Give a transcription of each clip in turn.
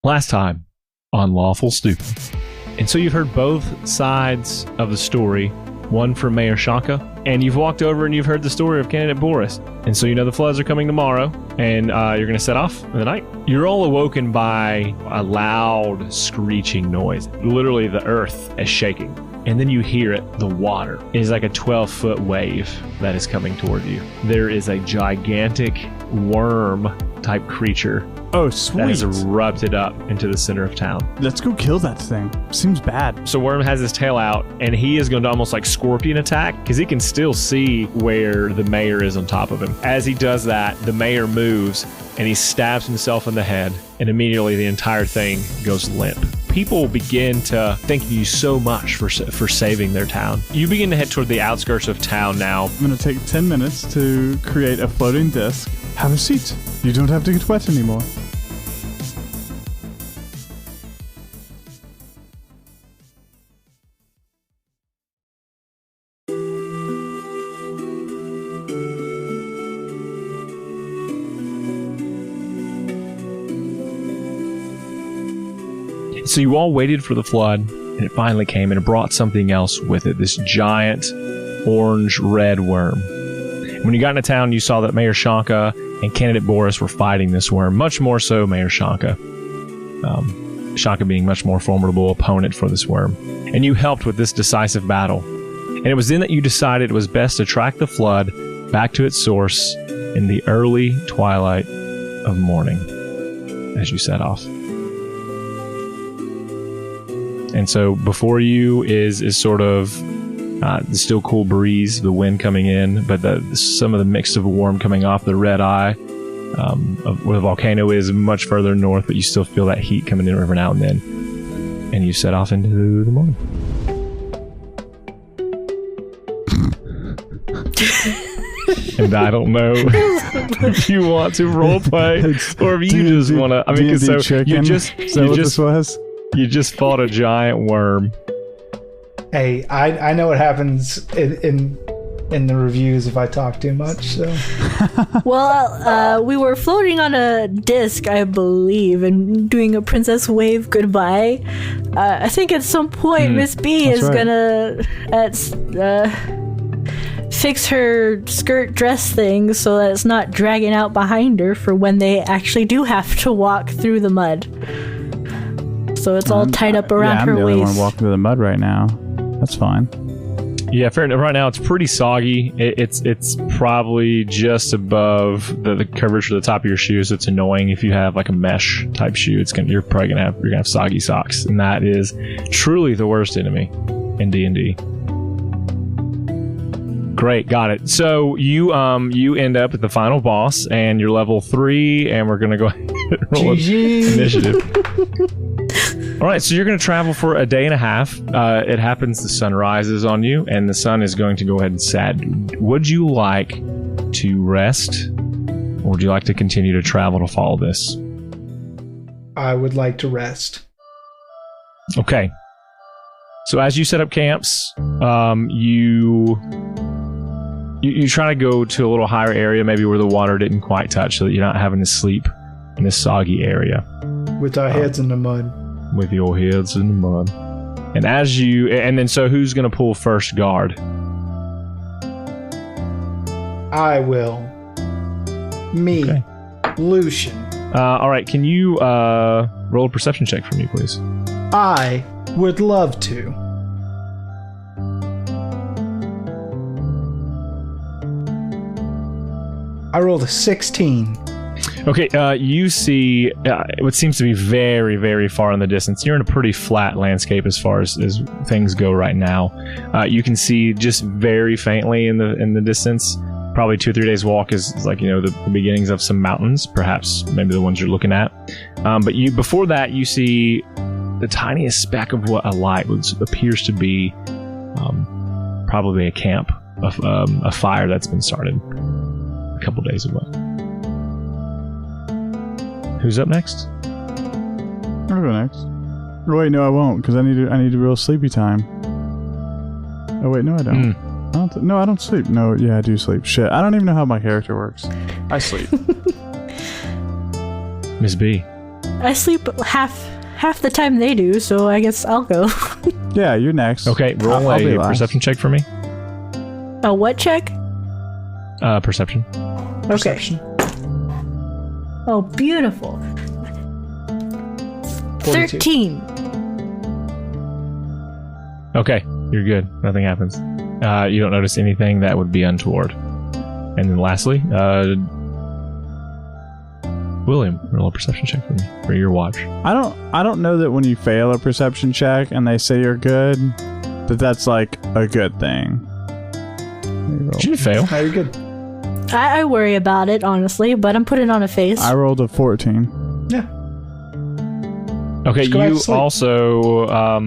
Last time on Lawful Stupid. And so you've heard both sides of the story, one from Mayor Shaka, and you've walked over and you've heard the story of candidate Boris. And so you know the floods are coming tomorrow, and you're going to set off in the night. You're all awoken by a loud screeching noise. Literally the earth is shaking. And then you hear it, the water. It is like a 12-foot wave that is coming toward you. There is a gigantic worm-type creature. Oh, sweet. That has erupted up into the center of town. Let's go kill that thing. Seems bad. So Worm has his tail out, and he is going to almost like scorpion attack, because he can still see where the mayor is on top of him. As he does that, the mayor moves, and he stabs himself in the head, and immediately the entire thing goes limp. People begin to thank you so much for saving their town. You begin to head toward the outskirts of town now. I'm going to take 10 minutes to create a floating disc. Have a seat. You don't have to get wet anymore. So you all waited for the flood, and it finally came, and it brought something else with it, this giant orange-red worm. And when you got into town, you saw that Mayor Shaka and candidate Boris were fighting this worm, much more so Mayor Shaka. Shaka being much more formidable opponent for this worm. And you helped with this decisive battle. And it was then that you decided it was best to track the flood back to its source in the early twilight of morning as you set off. And so before you is sort of the still cool breeze, the wind coming in, but some of the mix of warm coming off the red eye of where the volcano is much further north, but you still feel that heat coming in every now and then. And you set off into the morning. And I don't know if you want to roleplay or if you just want to. I mean, because you just fought a giant worm. Hey, I know what happens in the reviews if I talk too much. So, well, we were floating on a disc, I believe, and doing a princess wave goodbye. I think at some point Miss B is gonna fix her skirt dress thing so that it's not dragging out behind her for when they actually do have to walk through the mud. So it's all tied up around her waist. I'm the only one walking through the mud right now. That's fine. Yeah, fair enough. Right now it's pretty soggy. It's probably just above the curvature of the top of your shoes. So it's annoying if you have like a mesh type shoe. You're probably gonna have soggy socks, and that is truly the worst enemy in D&D. Great, got it. So you end up at the final boss, and you're level 3, and we're gonna go ahead and roll initiative. All right, so you're going to travel for a day and a half. It happens the sun rises on you, and the sun is going to go ahead and set. Would you like to rest, or would you like to continue to travel to follow this? I would like to rest. Okay. So as you set up camps, you try to go to a little higher area, maybe where the water didn't quite touch, so that you're not having to sleep in this soggy area. With our heads in the mud. With your heads in the mud. And then so who's going to pull first guard? I will. Me. Okay. Lucian. All right, can you roll a perception check for me, please? I would love to. I rolled a 16. Okay, you see what seems to be very, very far in the distance. You're in a pretty flat landscape as far as things go right now. You can see just very faintly in the distance, probably 2 or 3 days walk is like, the beginnings of some mountains, perhaps maybe the ones you're looking at. But before that, you see the tiniest speck of what a light appears to be probably a camp, a fire that's been started a couple days ago. Who's up next? I'll go next. Wait, no, I won't, because I need a real sleepy time. Oh wait, no, I don't. I don't sleep. No, yeah, I do sleep. Shit, I don't even know how my character works. I sleep. Miss B. I sleep half the time they do, so I guess I'll go. Yeah, you're next. Okay, roll I'll be a last. perception check for me. A what check? Perception. Okay. Perception. Oh, beautiful. 42. 13. Okay, you're good. Nothing happens. You don't notice anything that would be untoward. And then lastly, William, roll a perception check for me for your watch. I don't know that when you fail a perception check and they say you're good, that's like a good thing. You didn't fail. Oh, you're good. I worry about it, honestly, but I'm putting on a face. I rolled a 14. Yeah. Okay, Just go back you to sleep. also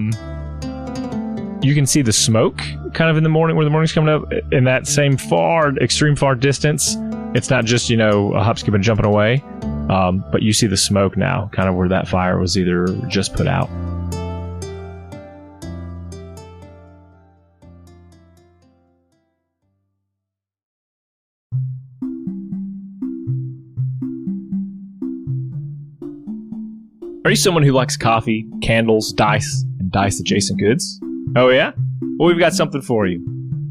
you can see the smoke kind of in the morning where the morning's coming up in that same extreme far distance. It's not just, a hop, skip, and jumping away, but you see the smoke now, kind of where that fire was either just put out. Are you someone who likes coffee, candles, dice, and dice-adjacent goods? Oh yeah? Well, we've got something for you.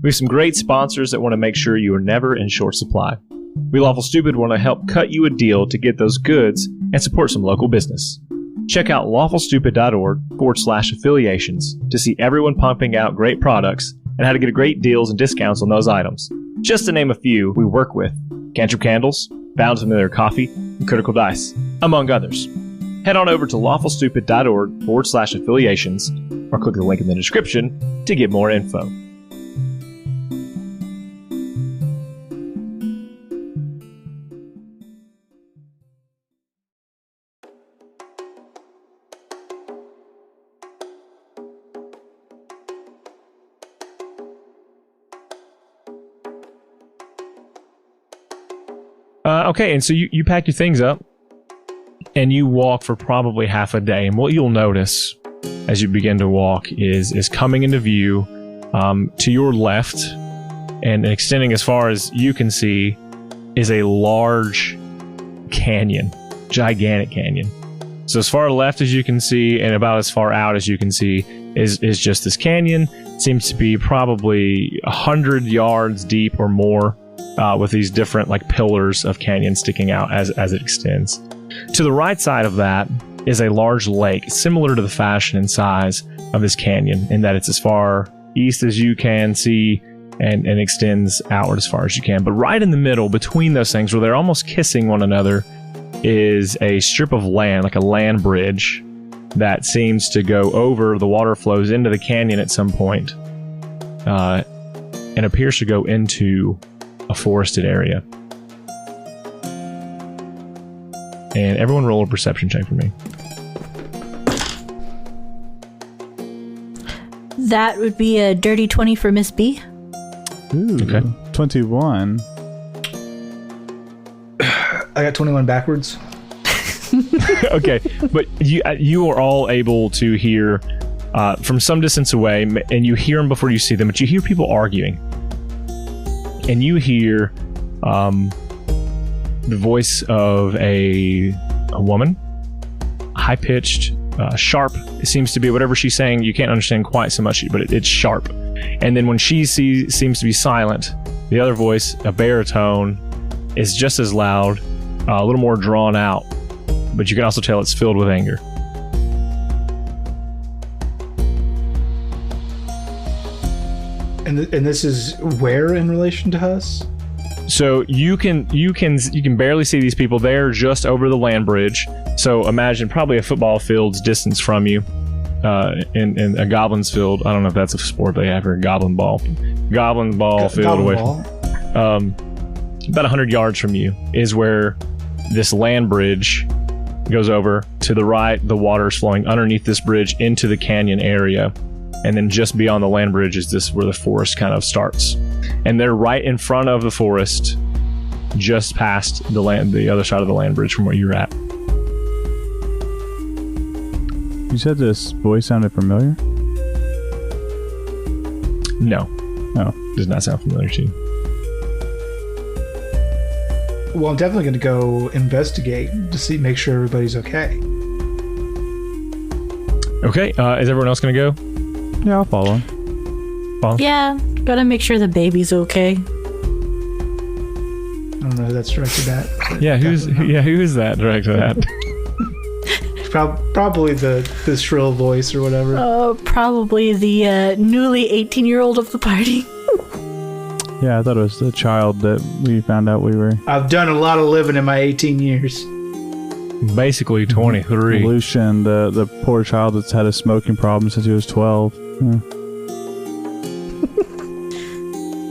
We have some great sponsors that want to make sure you are never in short supply. We Lawful Stupid want to help cut you a deal to get those goods and support some local business. Check out lawfulstupid.org/affiliations to see everyone pumping out great products and how to get great deals and discounts on those items. Just to name a few we work with: Cantrip Candles, Bound Familiar Coffee, and Critical Dice, among others. Head on over to lawfulstupid.org/affiliations or click the link in the description to get more info. Okay, and so you pack your things up, and you walk for probably half a day. And what you'll notice as you begin to walk is coming into view to your left and extending as far as you can see is a large canyon, gigantic canyon. So as far left as you can see and about as far out as you can see is just this canyon. It seems to be probably 100 yards deep or more, with these different pillars of canyon sticking out as it extends. To the right side of that is a large lake, similar to the fashion and size of this canyon, in that it's as far east as you can see and extends outward as far as you can. But right in the middle, between those things, where they're almost kissing one another, is a strip of land, like a land bridge, that seems to go over. The water flows into the canyon at some point, and appears to go into a forested area. And everyone roll a perception check for me. That would be a dirty 20 for Miss B. Ooh, Okay. 21. I got 21 backwards. Okay, but you are all able to hear from some distance away, and you hear them before you see them, but you hear people arguing. And you hear the voice of a woman, high-pitched, sharp. It seems to be whatever she's saying. You can't understand quite so much, but it's sharp. And then when she seems to be silent, the other voice, a baritone, is just as loud, a little more drawn out. But you can also tell it's filled with anger. And this is where in relation to us? So you can barely see these people. They're just over the land bridge. So imagine probably a football field's distance from you, in a goblin's field. I don't know if that's a sport they have, or a goblin ball field Goblin away ball. from, about 100 yards from you is where this land bridge goes over. To the right, the water is flowing underneath this bridge into the canyon area. And then just beyond the land bridge is this where the forest kind of starts. And they're right in front of the forest, just past the other side of the land bridge from where you're at. You said this voice sounded familiar? No. No. Does not sound familiar to you. Well, I'm definitely going to go investigate to make sure everybody's okay. Okay, is everyone else going to go? Yeah, I'll follow. Yeah, gotta make sure the baby's okay. I don't know who that's directed at. Yeah, who is that directed at? Probably the shrill voice or whatever. Probably the newly 18-year-old of the party. Yeah, I thought it was the child that we found out we were. I've done a lot of living in my 18 years. Basically 23. Lucian, the poor child that's had a smoking problem since he was 12. Yeah.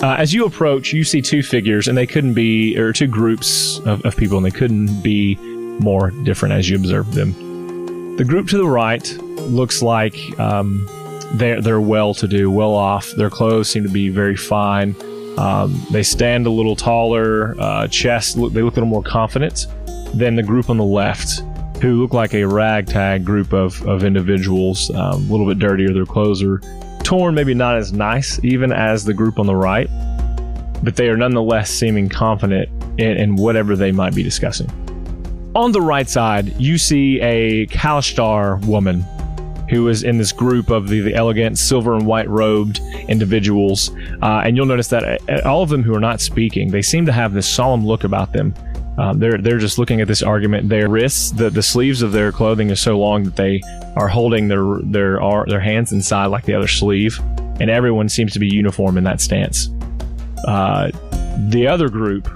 As you approach, you see two figures, and they couldn't be, or two groups of people, and they couldn't be more different as you observe them. The group to the right looks like they're well-to-do, well-off. Their clothes seem to be very fine. They stand a little taller, they look a little more confident than the group on the left, who look like a ragtag group of individuals, a little bit dirtier. Their clothes are torn, maybe not as nice even as the group on the right, but they are nonetheless seeming confident in whatever they might be discussing. On the right side, you see a Kalashtar woman who is in this group of the elegant silver and white robed individuals, and you'll notice that all of them who are not speaking, they seem to have this solemn look about them. They're just looking at this argument. Their wrists, the sleeves of their clothing is so long that they are holding their hands inside like the other sleeve, and everyone seems to be uniform in that stance. The other group,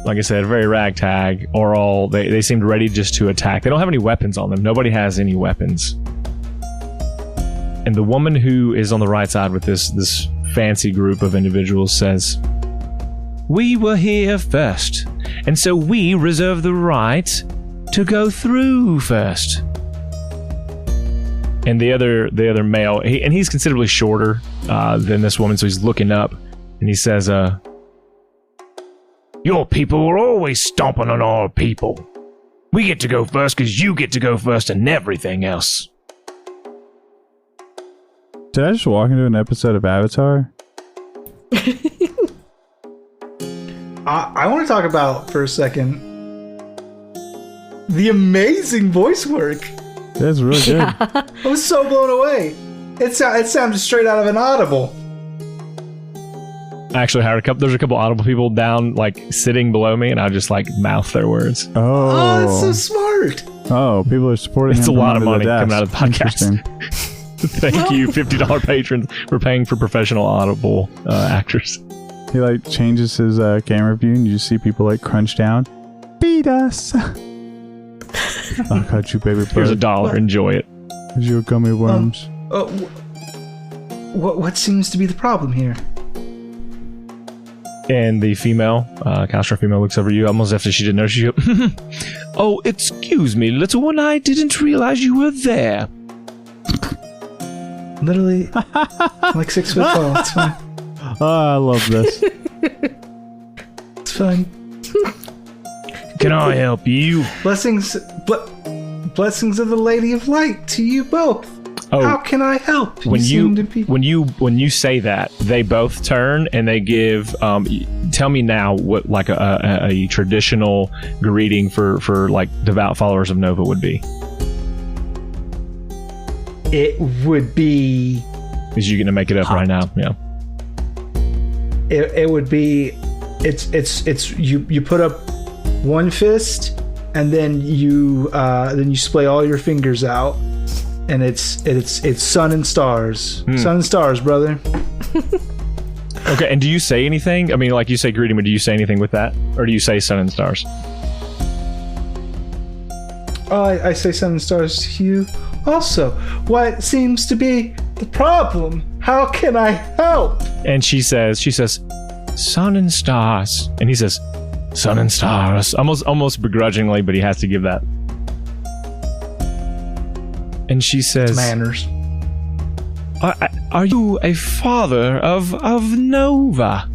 like I said, very ragtag, are all they seemed ready just to attack. They don't have any weapons on them. Nobody has any weapons. And the woman who is on the right side with this fancy group of individuals says, "We were here first, and so we reserve the right to go through first." And the other male, he's considerably shorter than this woman, so he's looking up, and he says, "Your people are always stomping on our people. We get to go first because you get to go first and everything else." Did I just walk into an episode of Avatar? I want to talk about, for a second, the amazing voice work. That's really good. I was so blown away. It sounded straight out of an Audible. I actually hired there's a couple Audible people down, like, sitting below me, and I just, like, mouth their words. Oh, that's so smart. Oh, people are supporting It's him a lot of from money under the desk. coming out of the podcast. Thank you, $50 patrons, for paying for professional Audible actors. He like changes his camera view, and you just see people like crunch down. Beat us! I'll cut you, baby bird. Here's $1. Enjoy it. Here's your gummy worms. What seems to be the problem here? And the female, Kalashtar female, looks over you almost after she didn't know. She goes, "Oh, excuse me, little one. I didn't realize you were there." Literally, like 6 foot tall. It's fine. Oh, I love this. It's fine. Can I help you? Blessings of the Lady of Light to you both. Oh, how can I help? When you say that, they both turn and they give. Tell me now what like a traditional greeting for like devout followers of Nova would be. It would be. Is you gonna make it up hot. right now? Yeah. It would be. It's you put up one fist and then you splay all your fingers out, and it's sun and stars. Sun and stars, brother. Okay, and do you say anything? I mean, like you say greeting, but do you say anything with that, or do you say sun and stars? Oh, I say sun and stars to you. Also, what seems to be the problem? How can I help? And she says, sun and stars. And he says, sun and stars. Almost begrudgingly, but he has to give that. And she says, manners. Are you a father of Nova?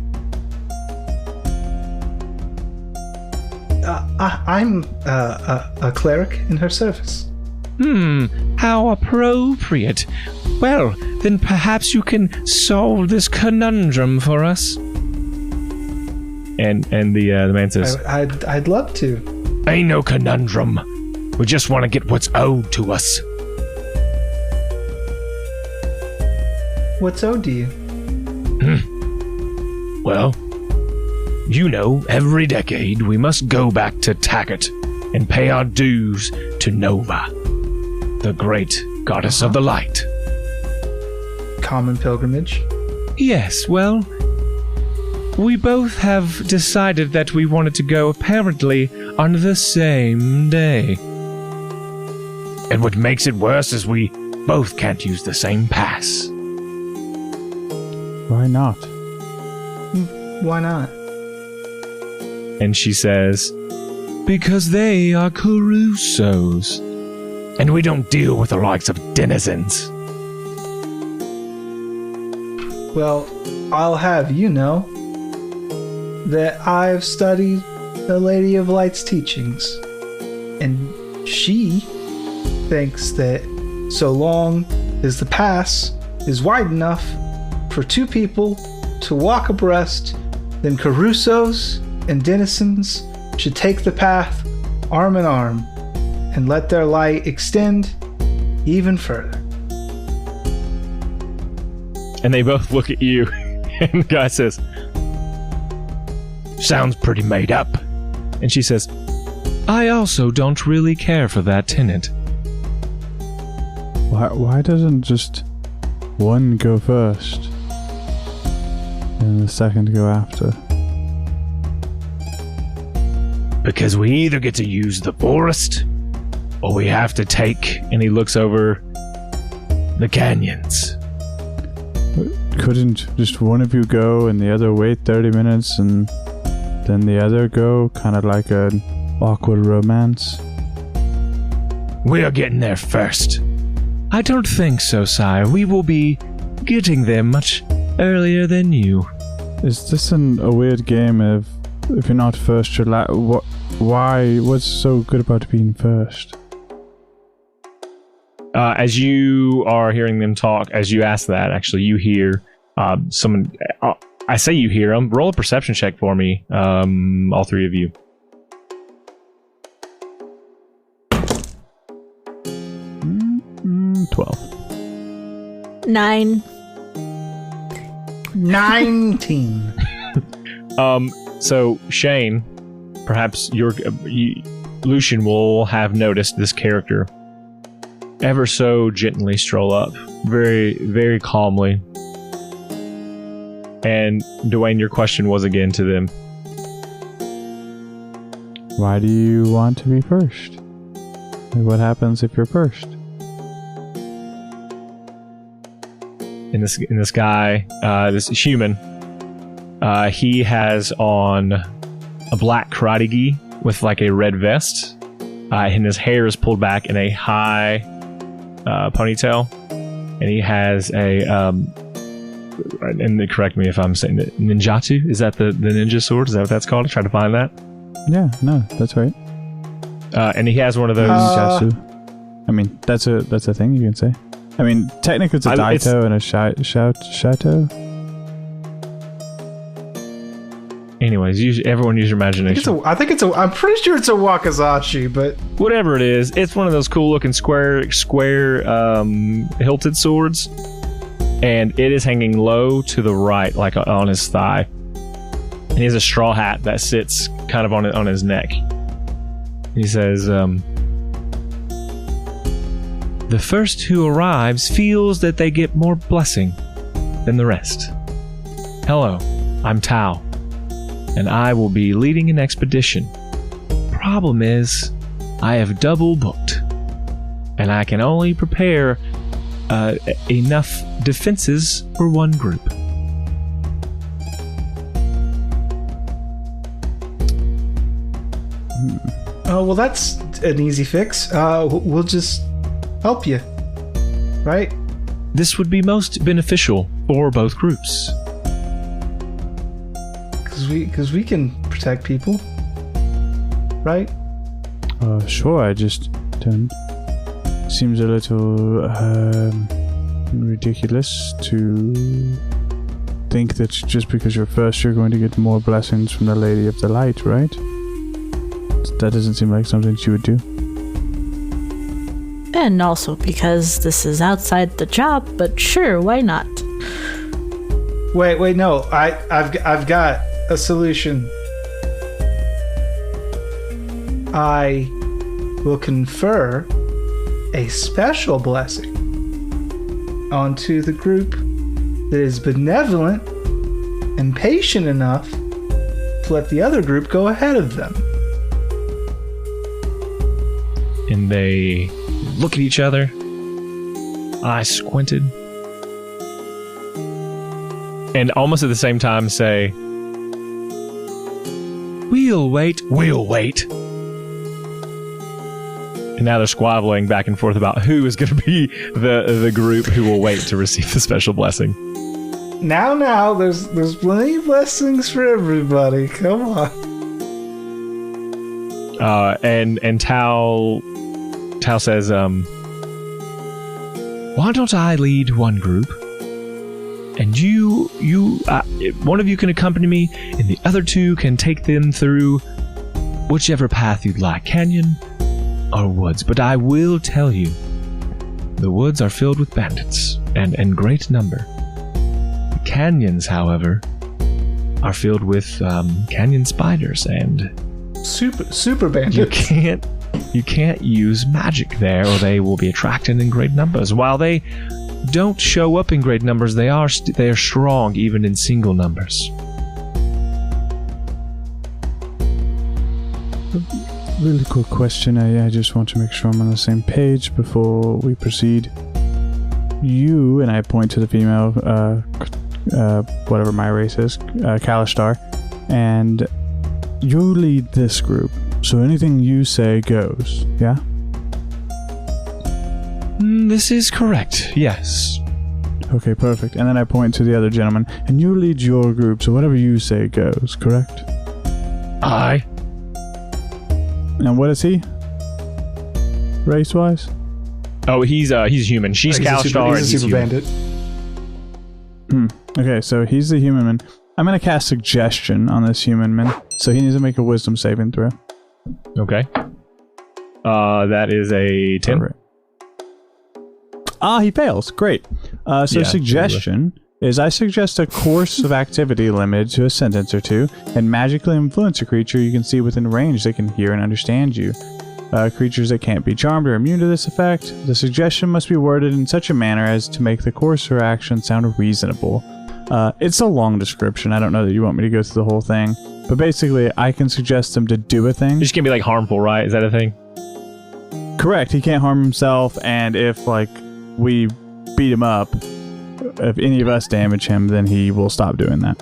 I'm a cleric in her service. How appropriate. Well, then perhaps you can solve this conundrum for us. And the man says, I'd love to. Ain't no conundrum. We just want to get what's owed to us. What's owed to you? Well, you know, every decade we must go back to Taggart and pay our dues to Nova, the great goddess of the light. Common pilgrimage. Yes, well, we both have decided that we wanted to go apparently on the same day. And what makes it worse is we both can't use the same pass. Why not? Why not? And she says, because they are Carusos, and we don't deal with the likes of denizens. Well, I'll have you know that I've studied the Lady of Light's teachings, and she thinks that so long as the pass is wide enough for two people to walk abreast, then Carusos and denizens should take the path arm in arm and let their light extend even further. And they both look at you, and the guy says, sounds pretty made up. And she says, I also don't really care for that tenant. Why doesn't just one go first and the second go after? Because we either get to use the forest, or we have to take, and he looks over, the canyons. Couldn't just one of you go and the other wait 30 minutes and then the other go? Kind of like an awkward romance? We are getting there first. I don't think so, sire. We will be getting there much earlier than you. Is this a weird game of if you're not first, you're why? What's so good about being first? As you are hearing them talk, as you ask that, actually, you hear someone. I say you hear them. Roll a perception check for me, all three of you. 12. 9. 19. So Shane, perhaps Lucian will have noticed this character ever so gently stroll up, very, very calmly. And Dwayne, your question was again to them. Why do you want to be first? What happens if you're first? And this guy, this human, he has on a black karate gi with like a red vest, and his hair is pulled back in a high ponytail, and he has a and correct me if I'm saying it, ninjutsu. Is that the ninja sword? Is that what that's called? I tried to find that. Yeah, no, that's right. And he has one of those. Ninjutsu. I mean, that's a thing you can say. I mean, technically it's a daito and a shato. Anyways, everyone use your imagination. I'm pretty sure it's a wakizashi, but whatever it is, it's one of those cool looking square hilted swords, and it is hanging low to the right, like on his thigh. And he has a straw hat that sits kind of on his neck. He says, the first who arrives feels that they get more blessing than the rest. Hello, I'm Tao, and I will be leading an expedition. Problem is, I have double booked, and I can only prepare enough defenses for one group. Oh, well, that's an easy fix. We'll just help you, right? This would be most beneficial for both groups. Because we can protect people, right? Sure, I just don't... Seems a little ridiculous to think that just because you're first you're going to get more blessings from the Lady of the Light, right? That doesn't seem like something she would do. And also because this is outside the job, but sure, why not? Wait, no. I've got a solution. I will confer a special blessing onto the group that is benevolent and patient enough to let the other group go ahead of them. And they look at each other, eyes squinted, and almost at the same time say, We'll wait. And now they're squabbling back and forth about who is going to be the group who will wait to receive the special blessing. Now, there's plenty of blessings for everybody. Come on. And Tal says, why don't I lead one group, and you, one of you can accompany me, and the other two can take them through whichever path you'd like, canyon or woods. But I will tell you, the woods are filled with bandits, and in great number. The canyons, however, are filled with canyon spiders, and super bandits. You can't use magic there, or they will be attracted in great numbers. While they don't show up in great numbers, they are strong even in single numbers. Really quick question. I just want to make sure I'm on the same page before we proceed. You, and I point to the female, whatever my race is, Kalistar, and you lead this group. So anything you say goes, yeah? This is correct, yes. Okay, perfect. And then I point to the other gentleman, and you lead your group, so whatever you say goes, correct? Aye. And what is he? Race-wise? Oh, he's human. She's Kalistar, he's a super bandit. Okay, so he's the human man. I'm going to cast Suggestion on this human man, so he needs to make a wisdom saving throw. Okay. That is a 10. Right. He fails. Great. Suggestion is I suggest a course of activity limited to a sentence or two, and magically influence a creature you can see within range that can hear and understand you. Creatures that can't be charmed are immune to this effect. The suggestion must be worded in such a manner as to make the course or action sound reasonable. It's a long description. I don't know that you want me to go through the whole thing. But basically, I can suggest them to do a thing. It's just gonna be like harmful, right? Is that a thing? Correct. He can't harm himself, and if we beat him up, if any of us damage him, then he will stop doing that.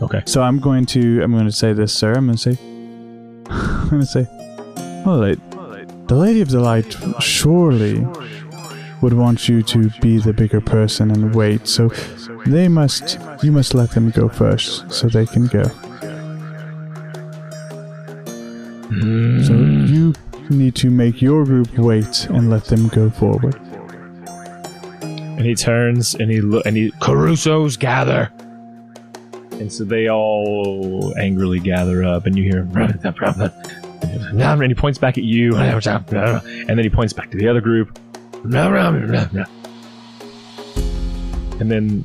Okay. So I'm going to say this, sir. I'm going to say, the Lady of the Light surely would want you to be the bigger person and wait. So you must let them go first, so they can go. So you need to make your group wait and let them go forward. And he turns and he Caruso's gather. And so they all angrily gather up, and you hear, and he points back at you, and then he points back to the other group. And then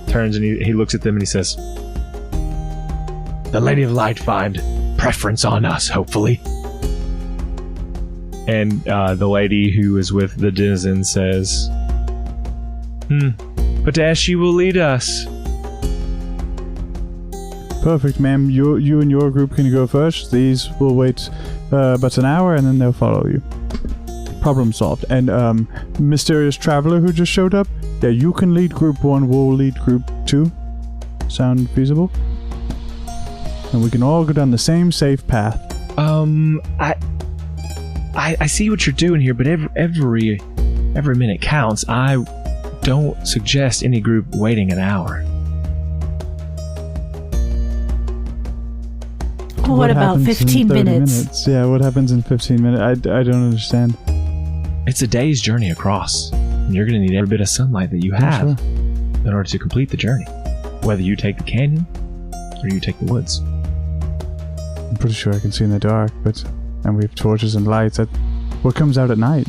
turns and he looks at them and he says, the Lady of Light find preference on us, hopefully. And the lady who is with the denizen says, but as she will lead us. Perfect, ma'am. You and your group can go first. These will wait but an hour, and then they'll follow you. Problem solved. And mysterious traveler who just showed up, yeah, you can lead group 1, we'll lead group 2. Sound feasible? And we can all go down the same safe path. I see what you're doing here, but every minute counts. I don't suggest any group waiting an hour. What about 15 minutes? Yeah, what happens in 15 minutes? I don't understand. It's a day's journey across. And you're going to need every bit of sunlight that you have in order to complete the journey. Whether you take the canyon or you take the woods. I'm pretty sure I can see in the dark, and we have torches and lights. What comes out at night?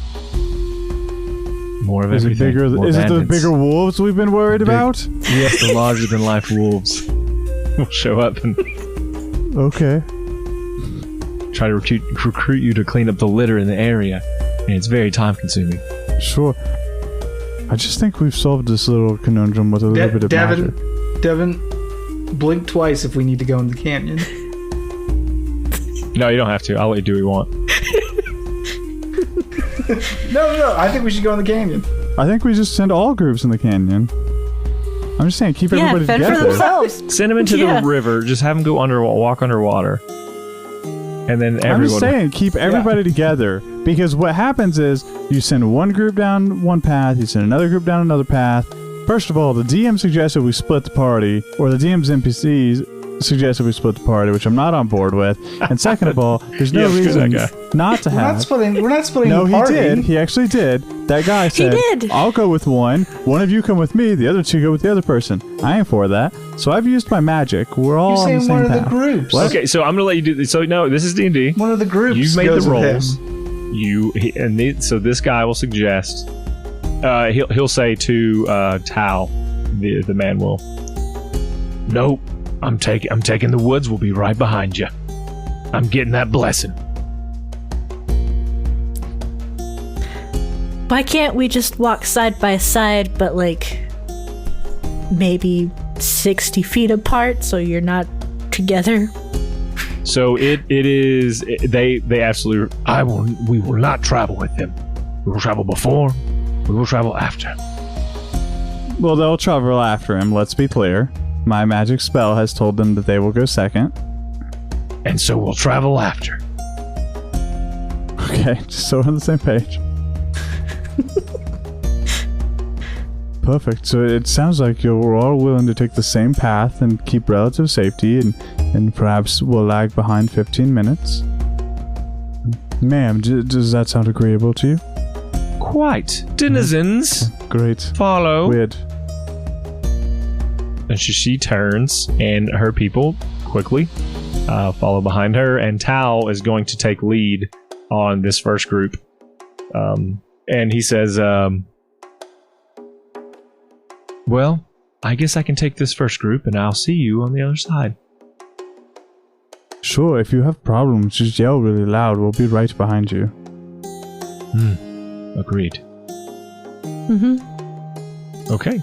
More of Is it everything. bigger? More Is it the bandits. bigger wolves we've been worried about? Yes, the larger-than-life wolves will show up and Okay. try to recruit you to clean up the litter in the area, and it's very time-consuming. Sure. I just think we've solved this little conundrum with a little bit of magic. Devin, blink twice if we need to go in the canyon. No, you don't have to. I'll let you do what you want. No. I think we should go in the canyon. I think we just send all groups in the canyon. I'm just saying, keep everybody fend for together. themselves. Send them into the river. Just have them go walk underwater, and then everyone. I'm just saying, keep everybody together, because what happens is you send one group down one path, you send another group down another path. First of all, the DM suggested we split the party, or the DM's NPCs suggested we split the party, which I'm not on board with. And second of all, there's no reason not to have. We're not splitting No, the he party. did. He actually did. That guy said, did. I'll go with one. One of you come with me. The other two go with the other person. I ain't for that. So I've used my magic. We're all You're on saying the same one of path. the groups. What? Okay, so I'm gonna let you do this. So no, this is D&D. One of the groups. You've made goes the with rolls. him. So this guy will suggest. He'll say to Tal, the man will. Nope, I'm taking the woods. We'll be right behind you. I'm getting that blessing. Why can't we just walk side by side, but like maybe 60 feet apart, so you're not together? So it is. They absolutely. We will not travel with them. We will travel before. We will travel after. Well, they'll travel after him, let's be clear. My magic spell has told them that they will go second. And so we'll travel after. Okay, just so we're on the same page. Perfect. So it sounds like you're all willing to take the same path and keep relative safety, and perhaps we'll lag behind 15 minutes. Ma'am, does that sound agreeable to you? Quite. Denizens, Great. follow. Weird. And she turns, and her people quickly follow behind her, and Tal is going to take lead on this first group. And he says, well, I guess I can take this first group, and I'll see you on the other side. Sure, if you have problems, just yell really loud. We'll be right behind you. Agreed. Mm-hmm. Okay.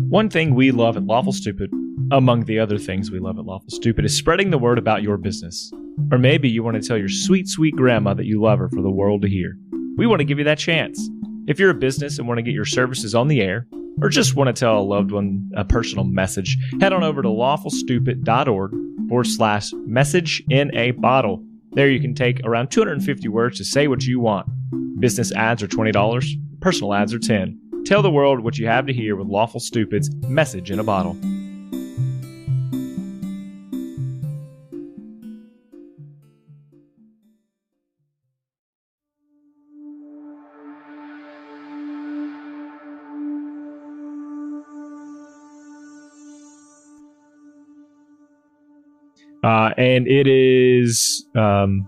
One thing we love at Lawful Stupid, among the other things we love at Lawful Stupid, is spreading the word about your business. Or maybe you want to tell your sweet, sweet grandma that you love her for the world to hear. We want to give you that chance. If you're a business and want to get your services on the air, or just want to tell a loved one a personal message, head on over to lawfulstupid.org/message in a bottle. There you can take around 250 words to say what you want. Business ads are $20, personal ads are $10. Tell the world what you have to hear with Lawful Stupid's Message in a Bottle. And it is, so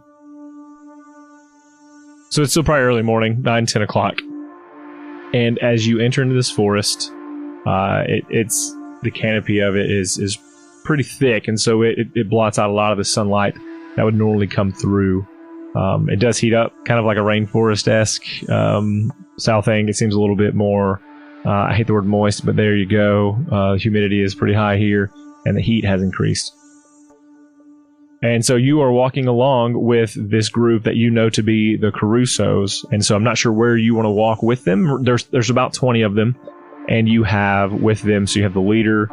it's still probably early morning, 9-10 o'clock. And as you enter into this forest, it's the canopy of it is pretty thick, and so it blots out a lot of the sunlight that would normally come through. It does heat up, kind of like a rainforest-esque south thing. It seems a little bit more, I hate the word moist, but there you go. Humidity is pretty high here, and the heat has increased. And so you are walking along with this group that you know to be the Carusos. And so I'm not sure where you want to walk with them. There's about 20 of them. And you have with them, so you have the leader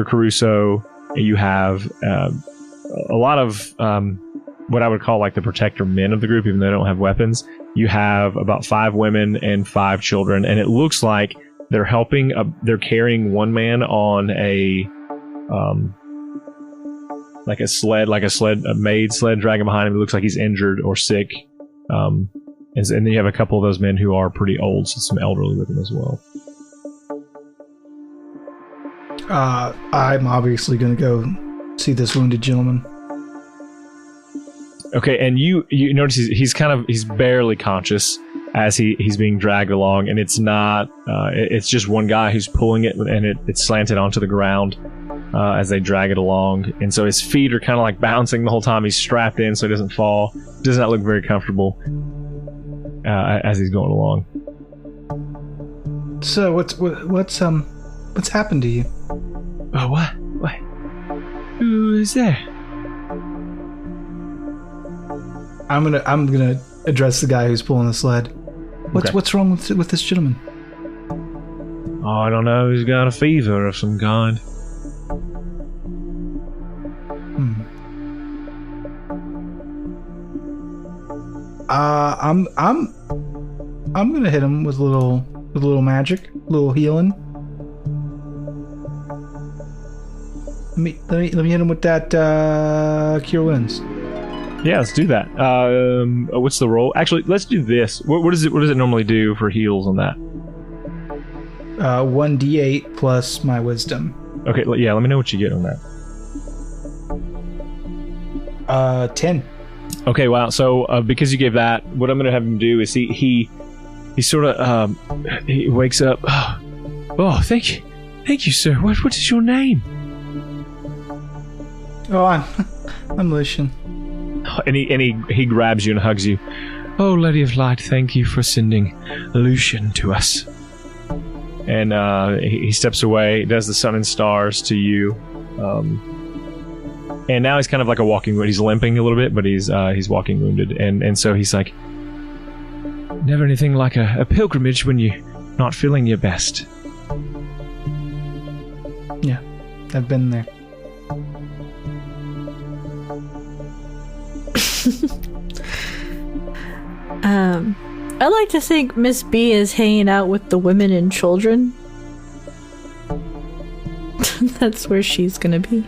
Caruso. And you have a lot of what I would call like the protector men of the group, even though they don't have weapons. You have about 5 women and 5 children. And it looks like they're helping, they're carrying one man on a maid sled dragging behind him. It looks like he's injured or sick. And then you have a couple of those men who are pretty old, so some elderly with them as well. I'm obviously going to go see this wounded gentleman. Okay, and you notice he's barely conscious as he's being dragged along, and it's not it's just one guy who's pulling it, and it's slanted onto the ground as they drag it along, and so his feet are kind of like bouncing the whole time. He's strapped in so he doesn't fall. Does not look very comfortable as he's going along. So what's happened to you? Oh, what? Who is there? I'm gonna address the guy who's pulling the sled. What's wrong with this gentleman? Oh, I don't know. He's got a fever of some kind. I'm gonna hit him with a little magic, a little healing. Let me hit him with that cure wounds. Yeah, let's do that. What's the roll? Actually, let's do this. What does it normally do for heals on that? 1d8 plus my wisdom. Okay, yeah, let me know what you get on that. 10. Okay, wow. So because you gave that, what I'm going to have him do is he sort of he wakes up. Oh, thank you, sir. What is your name? Oh, I'm Lucian. And he grabs you and hugs you. Oh, Lady of Light, thank you for sending Lucian to us. And he steps away, does the sun and stars to you. And now he's kind of like a walking wound. He's limping a little bit, but he's walking wounded. And so he's like, never anything like a pilgrimage when you're not feeling your best. Yeah, I've been there. I like to think Miss B is hanging out with the women and children. That's where she's gonna be.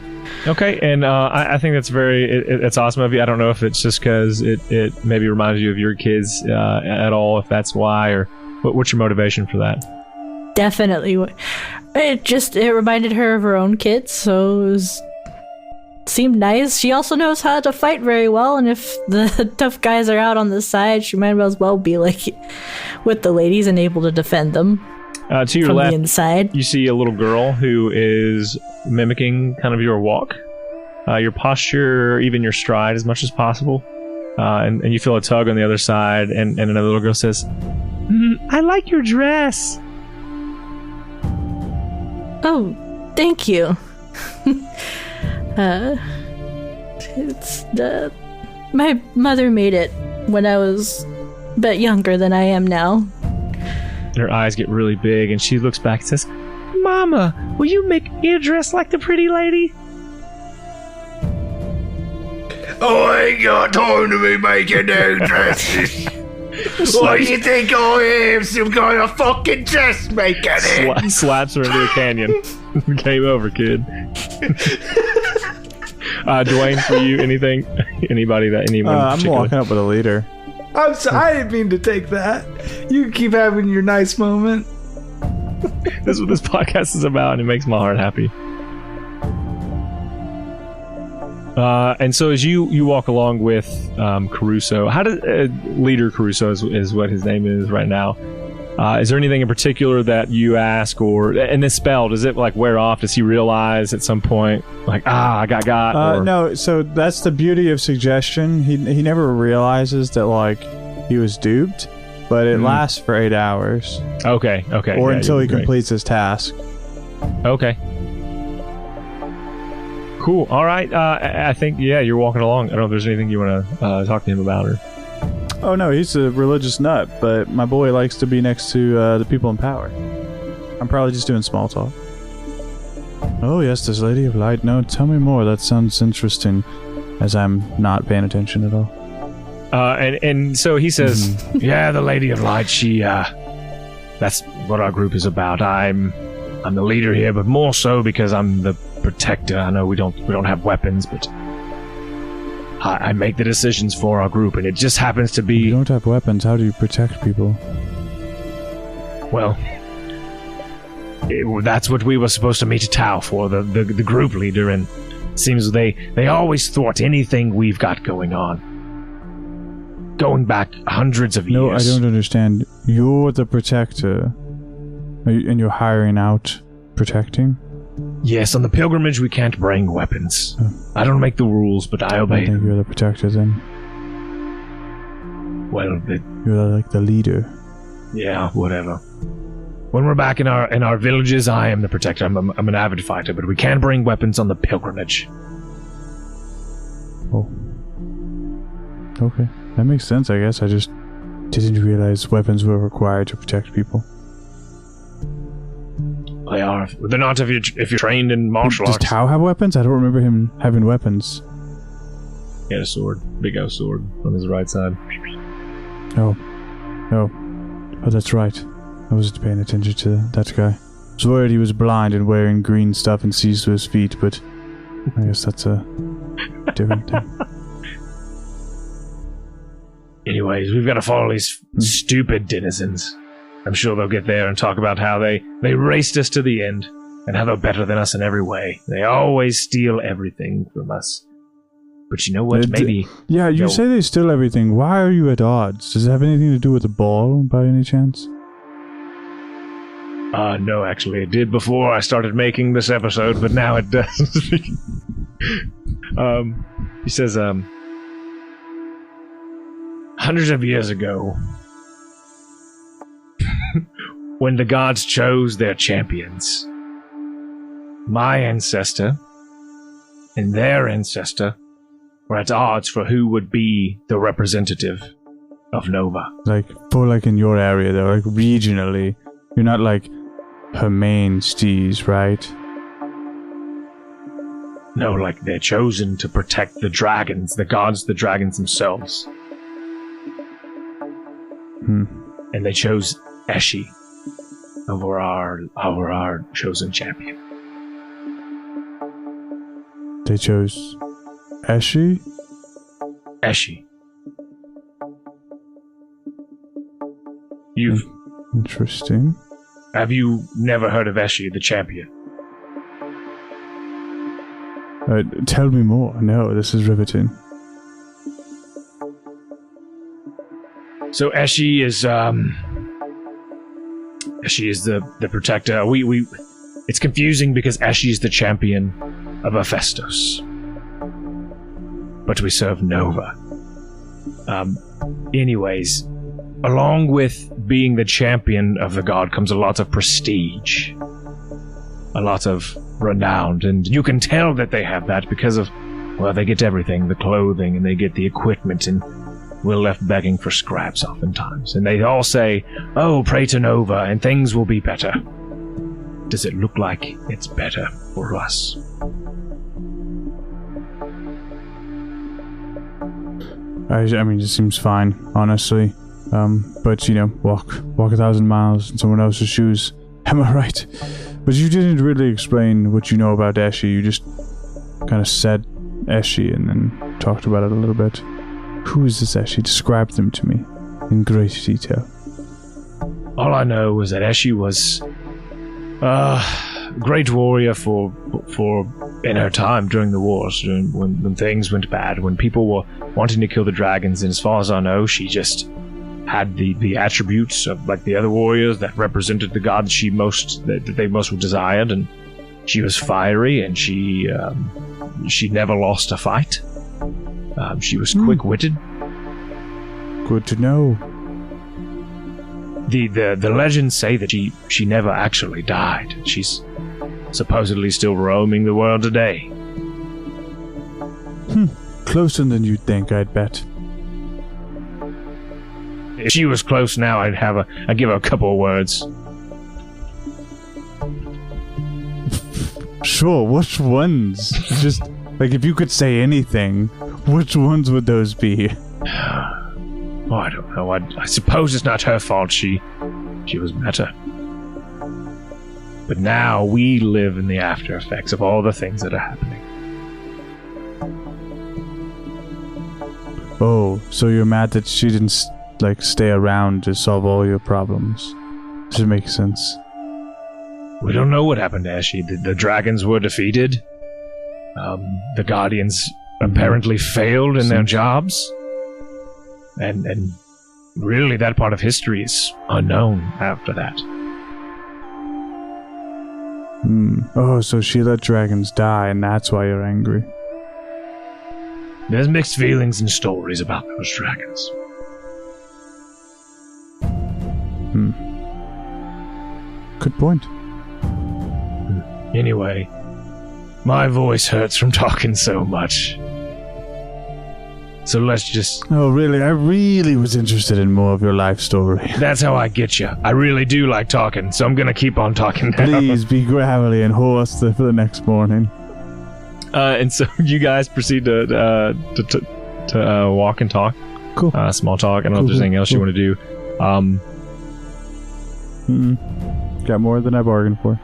Okay, and I think that's it's awesome of you. I don't know if it's just because it maybe reminds you of your kids at all, if that's why, or what's your motivation for that? Definitely. It reminded her of her own kids, so seemed nice. She also knows how to fight very well, and if the tough guys are out on the side, she might as well be like with the ladies and able to defend them. To your from left, the inside. You see a little girl who is mimicking kind of your walk, your posture, even your stride as much as possible. And you feel a tug on the other side, and another little girl says, I like your dress. Oh, thank you. My mother made it when I was a bit younger than I am now. And her eyes get really big, and she looks back and says, Mama, will you make me a dress like the pretty lady? Oh, I ain't got time to be making no dresses. What do you think I am? Some kind of fucking dressmaker then? Slaps her into a canyon. Game over, kid. Dwayne, for you, anything? Anyone I'm walking up with a leader. I'm sorry, I didn't mean to take that. You keep having your nice moment. That's what this podcast is about, and it makes my heart happy. And so as you walk along with Caruso, how does Leader Caruso is what his name is right now? Is there anything in particular that you ask, and this spell, does it like wear off? Does he realize at some point, like, I got? No, so that's the beauty of suggestion. He never realizes that like he was duped, but it lasts for 8 hours. Okay. Or until he completes his task. Okay. Cool. All right. I think you're walking along. I don't know if there's anything you want to talk to him about, or. Oh no, he's a religious nut, but my boy likes to be next to the people in power. I'm probably just doing small talk. Oh yes, this Lady of Light. No, tell me more. That sounds interesting, as I'm not paying attention at all. And so he says, yeah, the Lady of Light, she, that's what our group is about. I'm the leader here, but more so because I'm the protector. I know we don't have weapons, but I make the decisions for our group, and it just happens to be... You don't have weapons, how do you protect people? Well, That's what we were supposed to meet Tao for, the group leader, and seems they always thwart anything we've got going on. Going back hundreds of years. No, I don't understand. You're the protector. And you're hiring out protecting? Yes, on the pilgrimage we can't bring weapons. I don't make the rules, but I obey. I think you're the protector then. Well, you're like the leader. Yeah, whatever. When we're back in our villages, I am the protector. I'm an avid fighter, but we can't bring weapons on the pilgrimage. Oh. Okay. That makes sense, I guess. I just didn't realize weapons were required to protect people. They are. They're not if you're trained in martial arts. Does Tao have weapons? I don't remember him having weapons. He had a sword. Big old sword on his right side. Oh, that's right. I wasn't paying attention to that guy. I was worried he was blind and wearing green stuff and sees to his feet, but I guess that's a different thing. Anyways, we've got to follow these stupid denizens. I'm sure they'll get there and talk about how they raced us to the end and how they're better than us in every way. They always steal everything from us. But you know what? Maybe... Yeah, you say they steal everything. Why are you at odds? Does it have anything to do with the ball, by any chance? No, actually. It did before I started making this episode, but now it doesn't. He says, hundreds of years ago, when the gods chose their champions, my ancestor and their ancestor were at odds for who would be the representative of Nova. Like in your area, though, like regionally. You're not like her main steez, right? No, like they're chosen to protect the dragons, the gods, the dragons themselves. And they chose Eshi over our chosen champion. They chose Eshi? Eshi. Interesting. Have you never heard of Eshi, the champion? Tell me more. No, this is riveting. So Eshi is the protector. It's confusing because Eshi is the champion of Hephaestus, but we serve Nova. Anyways, along with being the champion of the god comes a lot of prestige, a lot of renown, and you can tell that they have that because of, well, they get everything, the clothing, and they get the equipment, and we're left begging for scraps oftentimes. And they all say, oh, pray to Nova, and things will be better. Does it look like it's better for us? I mean, it seems fine, honestly. But, walk 1,000 miles in someone else's shoes. Am I right? But you didn't really explain what you know about Eshi. You just kind of said Eshi and then talked about it a little bit. Who is this Eshi? Describe them to me in great detail. All I know is that Eshi was a great warrior for in her time during the wars, when things went bad, when people were wanting to kill the dragons. And as far as I know, she just had the attributes of like the other warriors that represented the gods that they most desired, and she was fiery, and she never lost a fight. She was quick-witted. Good to know. The legends say that she never actually died. She's supposedly still roaming the world today. Closer than you'd think, I'd bet. If she was close now, I'd give her a couple of words. Sure, which ones? Just, like, if you could say anything, which ones would those be? Oh, I don't know. I suppose it's not her fault. She was better. But now we live in the after effects of all the things that are happening. Oh, so you're mad that she didn't, stay around to solve all your problems. Does it make sense? We don't know what happened to Eshi. The dragons were defeated. The Guardians apparently failed in their jobs. And really that part of history is unknown after that. Oh, so she let dragons die, and that's why you're angry. There's mixed feelings and stories about those dragons. Good point. Anyway, my voice hurts from talking so much. So let's just... Oh, really? I really was interested in more of your life story. That's how I get you. I really do like talking, so I'm going to keep on talking now. Please be gravelly and hoarse for the next morning. And so you guys proceed to walk and talk. Cool. Small talk. I don't know if there's anything else you want to do. Got more than I bargained for.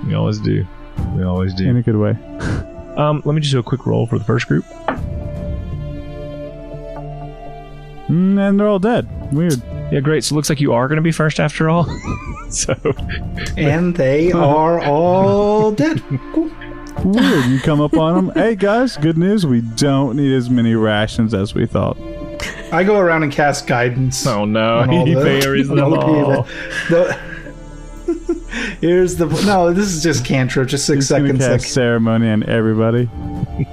We always do. In a good way. Let me just do a quick roll for the first group. And they're all dead. Weird. Yeah, great. So it looks like you are going to be first after all. And they are all dead. Cool. Weird. You come up on them. Hey, guys, good news. We don't need as many rations as we thought. I go around and cast guidance. Oh, no. He buries them all. Here's the... No, this is just cantrip. Just 6 seconds. Cast ceremony on everybody.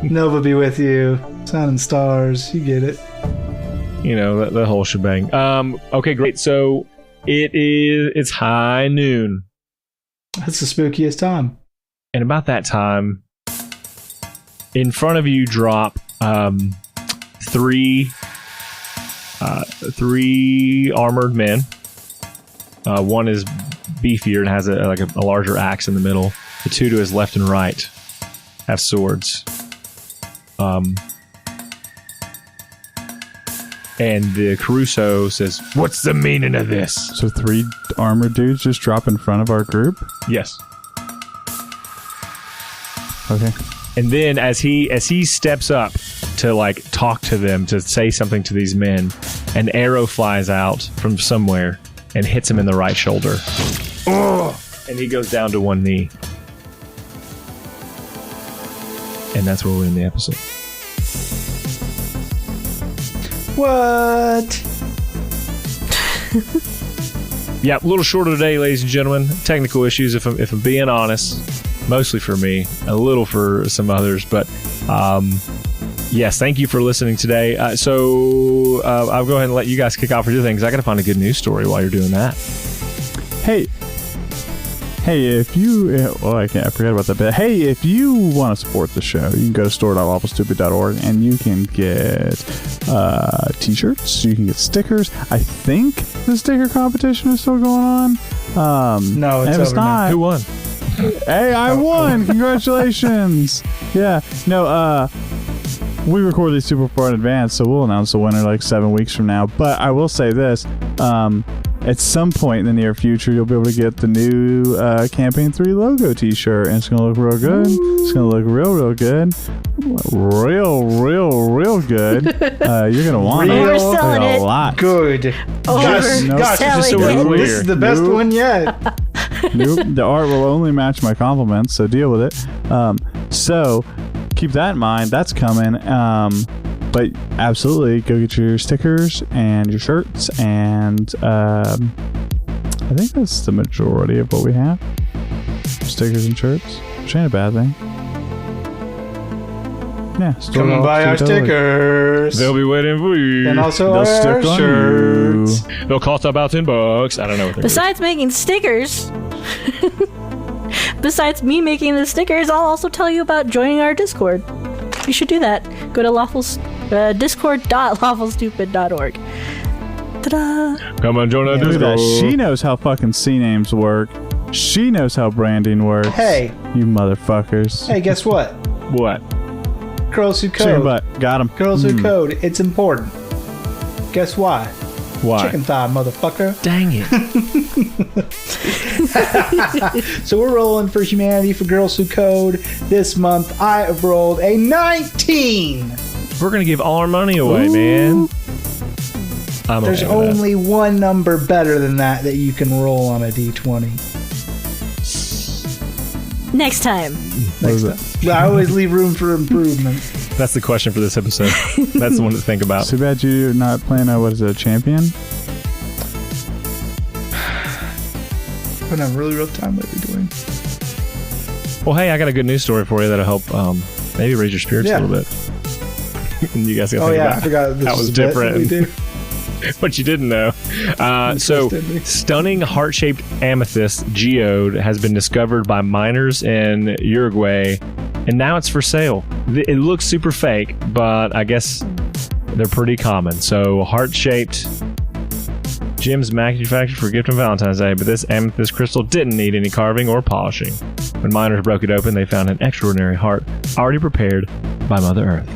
Nova be with you. Sun and stars. You get it. You know, the whole shebang. Okay, great. So it's high noon. That's the spookiest time. And about that time, in front of you drop three armored men. One is beefier and has a larger axe in the middle. The two to his left and right have swords. And the Caruso says, "What's the meaning of this?" So 3 armored dudes just drop in front of our group? Yes. Okay. And then as he steps up to talk to them, to say something to these men, an arrow flies out from somewhere and hits him in the right shoulder. Oh! And he goes down to one knee. And that's where we're in the episode. What? Yeah, a little shorter today, ladies and gentlemen. Technical issues, if I'm being honest. Mostly for me, a little for some others, but yes, thank you for listening today. So I'll go ahead and let you guys kick off with your things. I got to find a good news story while you're doing that. Hey, if you... I forgot about that bit. Hey, if you want to support the show, you can go to store.lawfulstupid.org and you can get t-shirts, you can get stickers. I think the sticker competition is still going on. No, it's over not. now. Who won? Hey, I won! Congratulations! Yeah, no, we record these super far in advance, so we'll announce the winner 7 weeks from now. But I will say this, at some point in the near future, you'll be able to get the new Campaign 3 logo t-shirt, and it's going to look real good. It's going to look real good. Real good. You're going to want it. Overselling it. A lot. Good. Gosh, just so we're clear. This is the best one yet. Nope. The art will only match my compliments, so deal with it. So keep that in mind. That's coming. But absolutely, go get your stickers and your shirts, and I think that's the majority of what we have. Stickers and shirts, which ain't a bad thing. Yeah, come and buy our stickers. They'll be waiting for you. And also They'll our stick on shirts. They'll cost about $10. I don't know what they're Besides making stickers, besides me making the stickers, I'll also tell you about joining our Discord. You should do that. Go to discord.lawfulstupid.org. Ta-da! Come on, join our Look at Discord. that. She knows how fucking C names work. She knows how branding works. Hey. You motherfuckers. Hey, guess what? What? Girls who Chicken code. butt. Got him. Girls who code. It's important. Guess why? Why? Chicken thigh, motherfucker. Dang it. So we're rolling for humanity for Girls Who Code. This month I have rolled a 19. We're going to give all our money away, man. There's okay with only one number better than that you can roll on a d20. Next time. I always leave room for improvement. That's the question for this episode. That's the one to think about. Too bad you're not playing a champion? I've been having a really rough time lately doing. Well, hey, I got a good news story for you that'll help maybe raise your spirits a little bit. And you guys got to think about I forgot this that was different. What you didn't know. So, stunning heart-shaped amethyst geode has been discovered by miners in Uruguay, and now it's for sale. It looks super fake, but I guess they're pretty common. So, heart-shaped gems manufactured for gift on Valentine's Day, but this amethyst crystal didn't need any carving or polishing. When miners broke it open, they found an extraordinary heart already prepared by Mother Earth.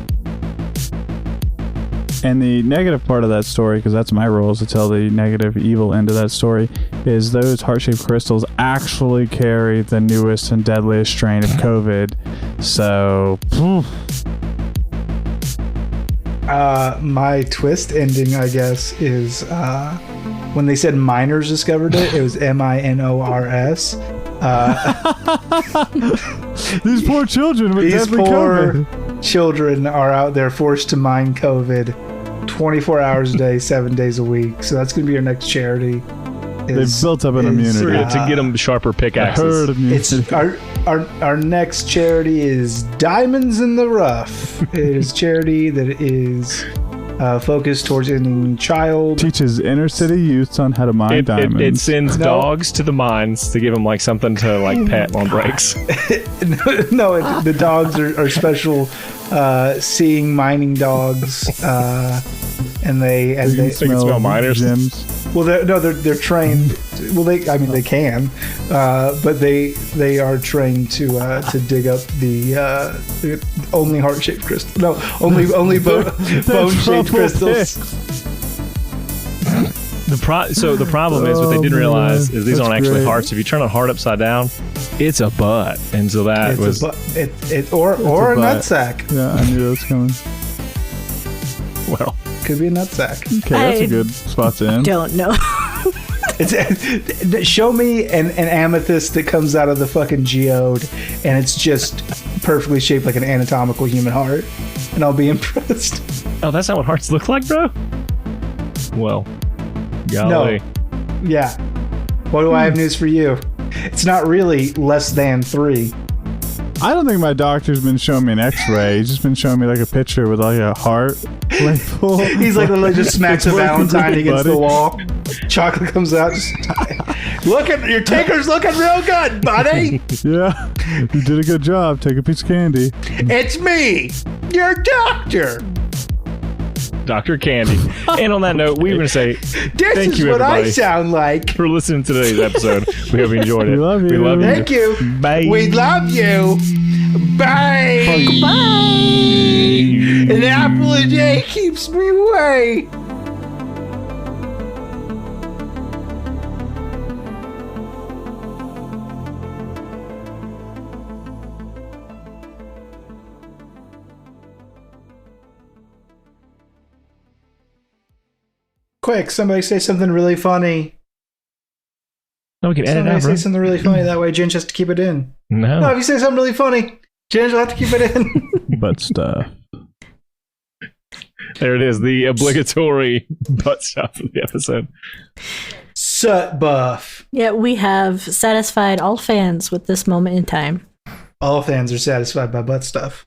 And the negative part of that story, because that's my role, is to tell the negative, evil end of that story, is those heart-shaped crystals actually carry the newest and deadliest strain of COVID. So, my twist ending, I guess, is when they said miners discovered it, it was MINORS. These poor children with deadly COVID. Children are out there forced to mine COVID 24 hours a day, 7 days a week. So that's going to be your next charity. They've built up an immunity. To get them sharper pickaxes. It's our next charity is Diamonds in the Rough. It is charity that is focused towards ending child. Teaches inner city youths on how to mine diamonds. It sends dogs to the mines to give them like something to like pet on breaks. No, the dogs are special seeing mining dogs, and they can smell miners. Gems. Well, they're trained. Well, they can, but they are trained to dig up the only heart-shaped crystal. No, only bone-shaped crystals. The problem is what they didn't realize is these aren't actually hearts. If you turn a heart upside down, it's a butt, and so that was or a nutsack. Yeah, I knew that was coming. Well, could be a nutsack. Okay, that's a good spot to end. Don't know. Show me an amethyst that comes out of the fucking geode, and it's just perfectly shaped like an anatomical human heart, and I'll be impressed. Oh, that's not what hearts look like, bro? Well, golly. No. Yeah. What do I have news for you? It's not really less than 3. I don't think my doctor's been showing me an x-ray. He's just been showing me like a picture with like a heart label. He's like literally just smacks a Valentine against the wall. Chocolate comes out. Look at your ticker's looking real good, buddy. Yeah, you did a good job. Take a piece of candy. It's me, your doctor. Dr. Candy. And on that note, we were going to say thank you, everybody, I sound like, for listening to today's episode. We hope you enjoyed it. We love you. Thank you. Bye. We love you. Bye. Bye. An apple a day keeps me away. Quick, somebody say something really funny. No, we can edit somebody out, bro. say something really funny. That way Ginge has to keep it in. No, if you say something really funny, Ginge will have to keep it in. Butt stuff. There it is, the obligatory butt stuff of the episode. Sut buff. Yeah, we have satisfied all fans with this moment in time. All fans are satisfied by butt stuff.